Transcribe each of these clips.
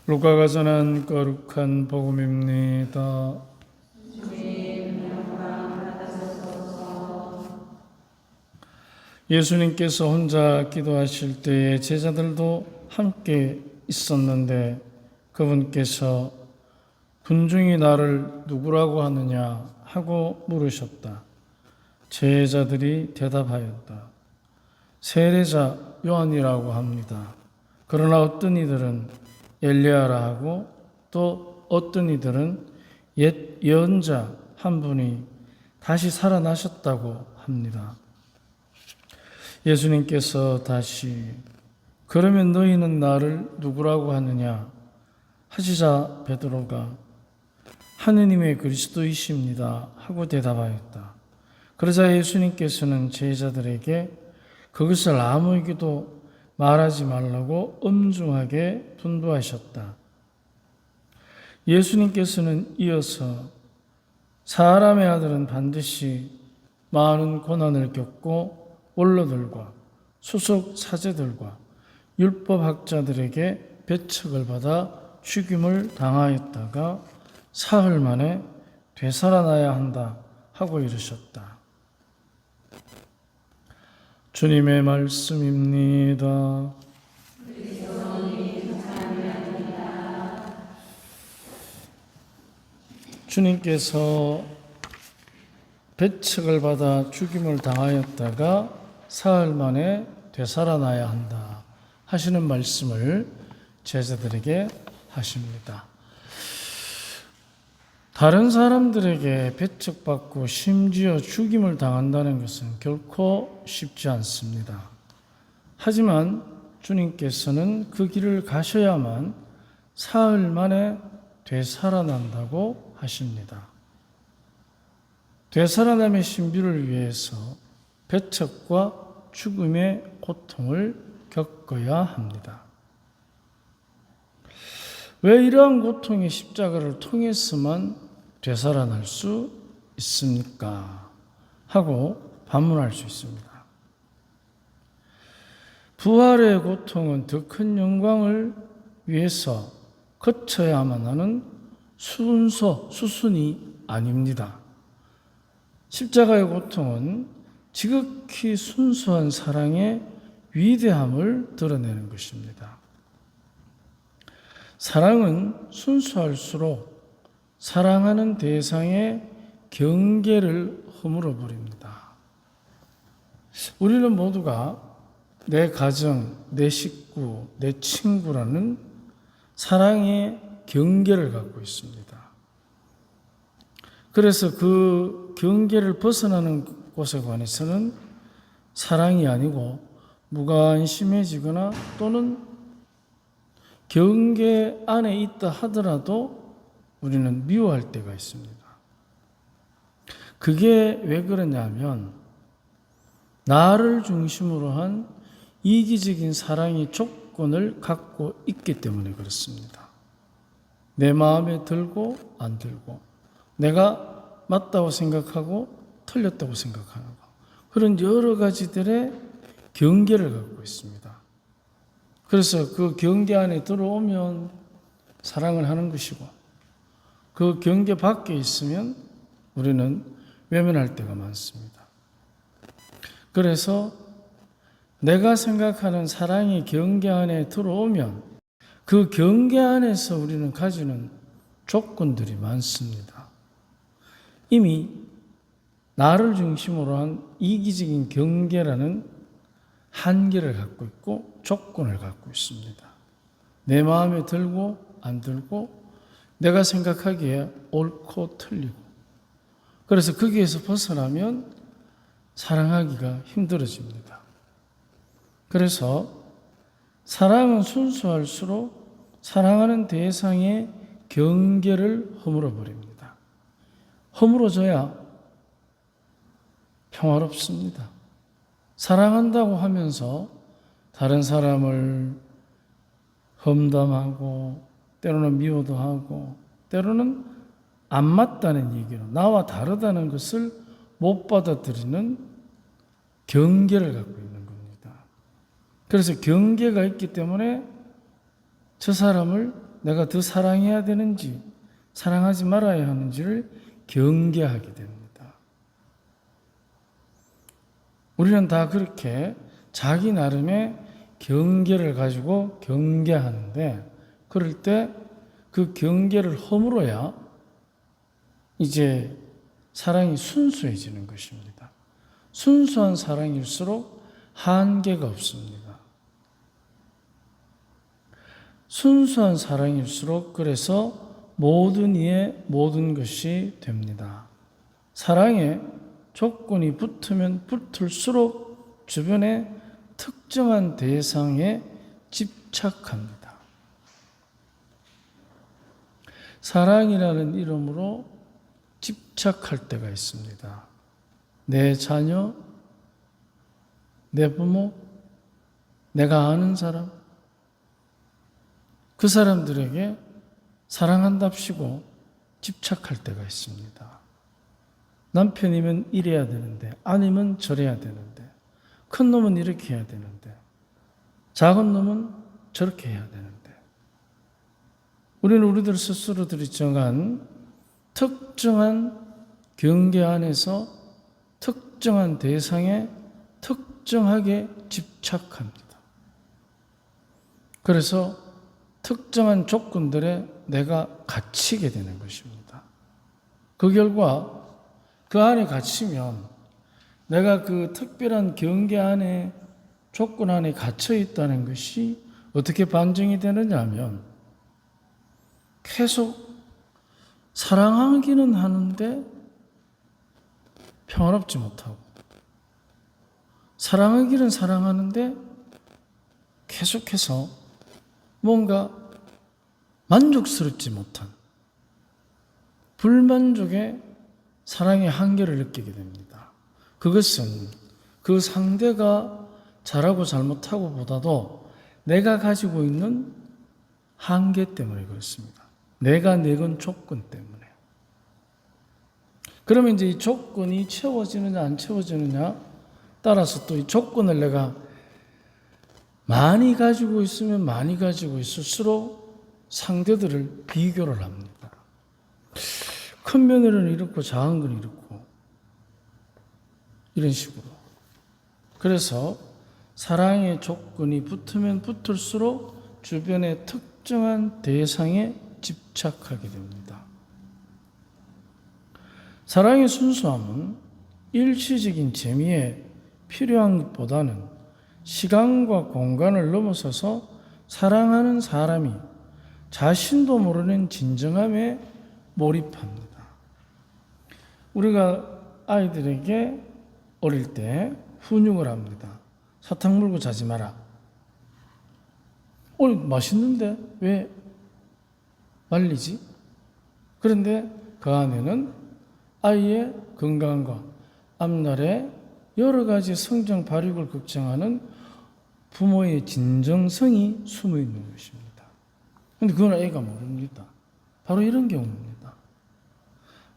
루카가 전한 거룩한 복음입니다. 예수님께서 혼자 기도하실 때에 제자들도 함께 있었는데 그분께서 군중이 나를 누구라고 하느냐 하고 물으셨다. 제자들이 대답하였다. 세례자 요한이라고 합니다. 그러나 어떤 이들은 엘리야라 하고 또 어떤 이들은 옛 예언자 한 분이 다시 살아나셨다고 합니다. 예수님께서 다시 그러면 너희는 나를 누구라고 하느냐 하시자 베드로가 하느님의 그리스도이십니다 하고 대답하였다. 그러자 예수님께서는 제자들에게 그것을 아무에게도 말하지 말라고 엄중하게 분부하셨다. 예수님께서는 이어서 사람의 아들은 반드시 많은 고난을 겪고 원로들과 수석 사제들과 율법학자들에게 배척을 받아 죽임을 당하였다가 사흘 만에 되살아나야 한다 하고 이르셨다. 주님의 말씀입니다. 주님께서 배척을 받아 죽임을 당하였다가 사흘 만에 되살아나야 한다 하시는 말씀을 제자들에게 하십니다. 다른 사람들에게 배척받고 심지어 죽임을 당한다는 것은 결코 쉽지 않습니다. 하지만 주님께서는 그 길을 가셔야만 사흘 만에 되살아난다고 하십니다. 되살아남의 신비를 위해서 배척과 죽음의 고통을 겪어야 합니다. 왜 이러한 고통의 십자가를 통해서만 되살아날 수 있습니까? 하고 반문할 수 있습니다. 부활의 고통은 더 큰 영광을 위해서 거쳐야만 하는 수순이 아닙니다. 십자가의 고통은 지극히 순수한 사랑의 위대함을 드러내는 것입니다. 사랑은 순수할수록 사랑하는 대상의 경계를 허물어 버립니다. 우리는 모두가 내 가정, 내 식구, 내 친구라는 사랑의 경계를 갖고 있습니다. 그래서 그 경계를 벗어나는 곳에 관해서는 사랑이 아니고 무관심해지거나 또는 경계 안에 있다 하더라도 우리는 미워할 때가 있습니다. 그게 왜 그러냐면 나를 중심으로 한 이기적인 사랑의 조건을 갖고 있기 때문에 그렇습니다. 내 마음에 들고 안 들고 내가 맞다고 생각하고 틀렸다고 생각하는 것 그런 여러 가지들의 경계를 갖고 있습니다. 그래서 그 경계 안에 들어오면 사랑을 하는 것이고 그 경계 밖에 있으면 우리는 외면할 때가 많습니다. 그래서 내가 생각하는 사랑의 경계 안에 들어오면 그 경계 안에서 우리는 가지는 조건들이 많습니다. 이미 나를 중심으로 한 이기적인 경계라는 한계를 갖고 있고 조건을 갖고 있습니다. 내 마음에 들고 안 들고 내가 생각하기에 옳고 틀리고 그래서 거기에서 벗어나면 사랑하기가 힘들어집니다. 그래서 사랑은 순수할수록 사랑하는 대상의 경계를 허물어 버립니다. 허물어져야 평화롭습니다. 사랑한다고 하면서 다른 사람을 험담하고 때로는 미워도 하고 때로는 안 맞다는 얘기로 나와 다르다는 것을 못 받아들이는 경계를 갖고 있는 겁니다. 그래서 경계가 있기 때문에 저 사람을 내가 더 사랑해야 되는지 사랑하지 말아야 하는지를 경계하게 됩니다. 우리는 다 그렇게 자기 나름의 경계를 가지고 경계하는데, 그럴 때 그 경계를 허물어야 이제 사랑이 순수해지는 것입니다. 순수한 사랑일수록 한계가 없습니다. 순수한 사랑일수록 그래서 모든 이에 모든 것이 됩니다. 사랑에 조건이 붙으면 붙을수록 주변의 특정한 대상에 집착합니다. 사랑이라는 이름으로 집착할 때가 있습니다. 내 자녀, 내 부모, 내가 아는 사람, 그 사람들에게 사랑한답시고 집착할 때가 있습니다. 남편이면 이래야 되는데, 아니면 저래야 되는데, 큰 놈은 이렇게 해야 되는데, 작은 놈은 저렇게 해야 되는데, 우리는 우리들 스스로들이 정한 특정한 경계 안에서 특정한 대상에 특정하게 집착합니다. 그래서 특정한 조건들에 내가 갇히게 되는 것입니다. 그 결과 그 안에 갇히면 내가 그 특별한 경계 안에, 조건 안에 갇혀 있다는 것이 어떻게 반증이 되느냐 하면, 계속 사랑하기는 하는데 평화롭지 못하고, 사랑하기는 사랑하는데 계속해서 뭔가 만족스럽지 못한 불만족의 사랑의 한계를 느끼게 됩니다. 그것은 그 상대가 잘하고 잘못하고 보다도 내가 가지고 있는 한계 때문에 그렇습니다. 내가 내건 조건 때문에. 그러면 이제 이 조건이 채워지느냐 안 채워지느냐 따라서 또 이 조건을 내가 많이 가지고 있으면 많이 가지고 있을수록 상대들을 비교를 합니다. 큰 며느리는 이렇고 작은 건 이렇고, 이런 식으로. 그래서 사랑의 조건이 붙으면 붙을수록 주변의 특정한 대상에 집착하게 됩니다. 사랑의 순수함은 일시적인 재미에 필요한 것보다는 시간과 공간을 넘어서서 사랑하는 사람이 자신도 모르는 진정함에 몰입합니다. 우리가 아이들에게 어릴 때 훈육을 합니다. 사탕 물고 자지 마라. 맛있는데 왜 말리지? 그런데 그 안에는 아이의 건강과 앞날의 여러 가지 성장 발육을 걱정하는 부모의 진정성이 숨어 있는 것입니다. 그런데 그건 아이가 모릅니다. 바로 이런 경우입니다.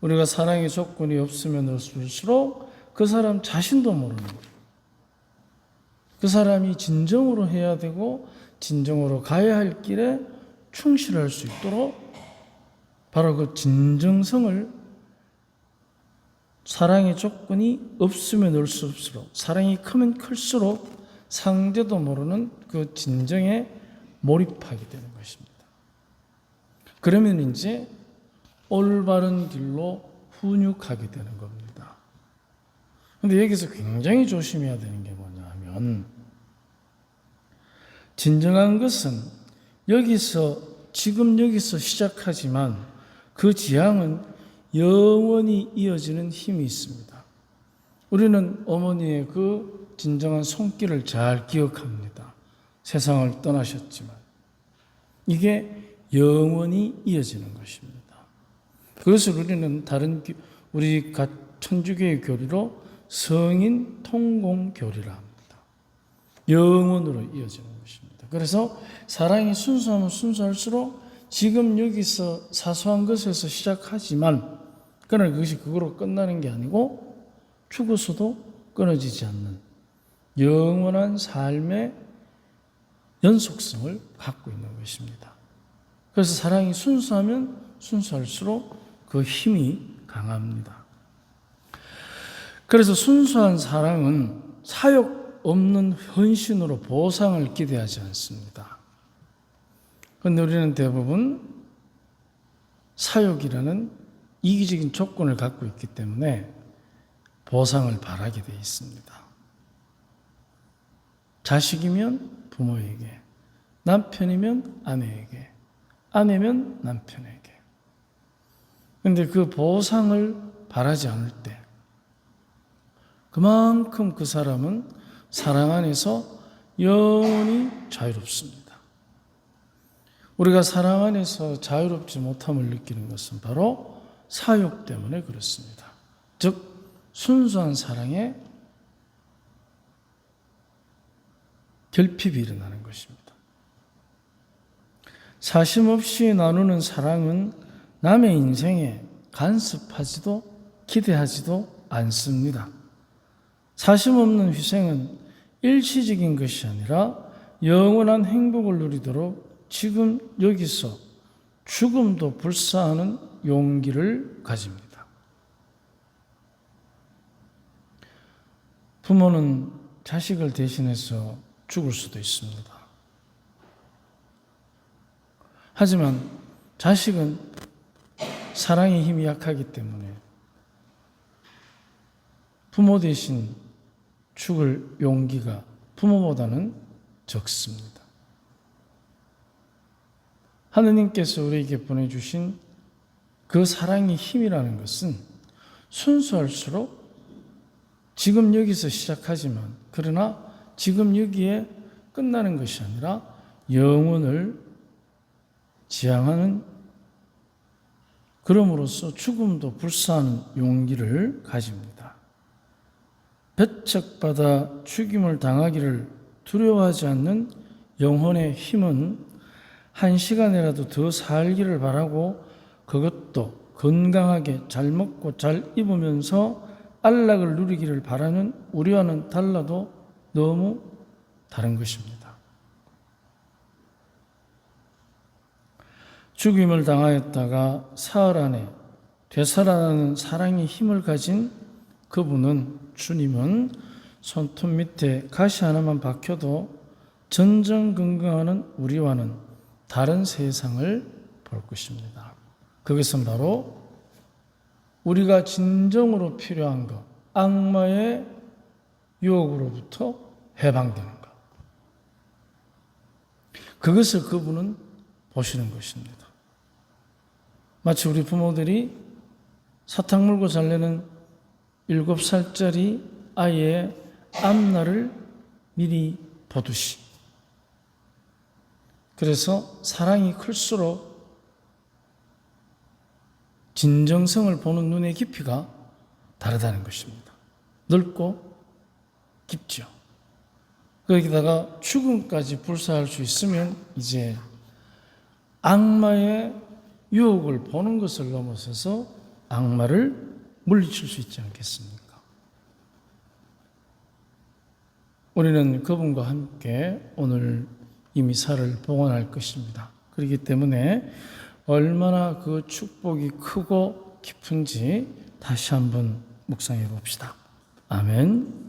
우리가 사랑의 조건이 없으면 없을수록 그 사람 자신도 모르는 거예요. 그 사람이 진정으로 해야 되고 진정으로 가야 할 길에 충실할 수 있도록 바로 그 진정성을, 사랑의 조건이 없으면 없을수록, 사랑이 크면 클수록 상대도 모르는 그 진정에 몰입하게 되는 것입니다. 그러면 이제 올바른 길로 훈육하게 되는 겁니다. 그런데 여기서 굉장히 조심해야 되는 게 뭐냐 하면, 진정한 것은 지금 여기서 시작하지만 그 지향은 영원히 이어지는 힘이 있습니다. 우리는 어머니의 그 진정한 손길을 잘 기억합니다. 세상을 떠나셨지만 이게 영원히 이어지는 것입니다. 그것을 우리는 우리 천주교의 교리로 성인 통공 교리라 합니다. 영원으로 이어지는 것입니다. 그래서 사랑이 순수하면 순수할수록 지금 여기서 사소한 것에서 시작하지만, 그러나 그것이 그거로 끝나는 게 아니고 죽어서도 끊어지지 않는 영원한 삶의 연속성을 갖고 있는 것입니다. 그래서 사랑이 순수하면 순수할수록 그 힘이 강합니다. 그래서 순수한 사랑은 사욕 없는 헌신으로 보상을 기대하지 않습니다. 그런데 우리는 대부분 사욕이라는 이기적인 조건을 갖고 있기 때문에 보상을 바라게 되어 있습니다. 자식이면 부모에게, 남편이면 아내에게, 아내면 남편에게. 그런데 그 보상을 바라지 않을 때 그만큼 그 사람은 사랑 안에서 영원히 자유롭습니다. 우리가 사랑 안에서 자유롭지 못함을 느끼는 것은 바로 사욕 때문에 그렇습니다. 즉 순수한 사랑에 결핍이 일어나는 것입니다. 사심 없이 나누는 사랑은 남의 인생에 간섭하지도 기대하지도 않습니다. 사심 없는 희생은 일시적인 것이 아니라 영원한 행복을 누리도록 지금 여기서 죽음도 불사하는 용기를 가집니다. 부모는 자식을 대신해서 죽을 수도 있습니다. 하지만 자식은 사랑의 힘이 약하기 때문에 부모 대신 죽을 용기가 부모보다는 적습니다. 하느님께서 우리에게 보내주신 그 사랑의 힘이라는 것은 순수할수록 지금 여기서 시작하지만 그러나 지금 여기에 끝나는 것이 아니라 영혼을 지향하는, 그럼으로써 죽음도 불사하는 용기를 가집니다. 배척받아 죽임을 당하기를 두려워하지 않는 영혼의 힘은 한 시간이라도 더 살기를 바라고 그것도 건강하게 잘 먹고 잘 입으면서 안락을 누리기를 바라는 우리와는 달라도 너무 다른 것입니다. 죽임을 당하였다가 사흘 안에 되살아나는 사랑의 힘을 가진 그분은, 주님은 손톱 밑에 가시 하나만 박혀도 전전긍긍하는 우리와는 다른 세상을 볼 것입니다. 그것은 바로 우리가 진정으로 필요한 것, 악마의 유혹으로부터 해방되는 것. 그것을 그분은 보시는 것입니다. 마치 우리 부모들이 사탕 물고 잘래는 7살짜리 아이의 앞날을 미리 보듯이. 그래서 사랑이 클수록 진정성을 보는 눈의 깊이가 다르다는 것입니다. 넓고 깊죠. 거기다가 죽음까지 불사할 수 있으면 이제 악마의 유혹을 보는 것을 넘어서서 악마를 물리칠 수 있지 않겠습니까? 우리는 그분과 함께 오늘 이 미사를 봉헌할 것입니다. 그렇기 때문에 얼마나 그 축복이 크고 깊은지 다시 한번 묵상해 봅시다. 아멘.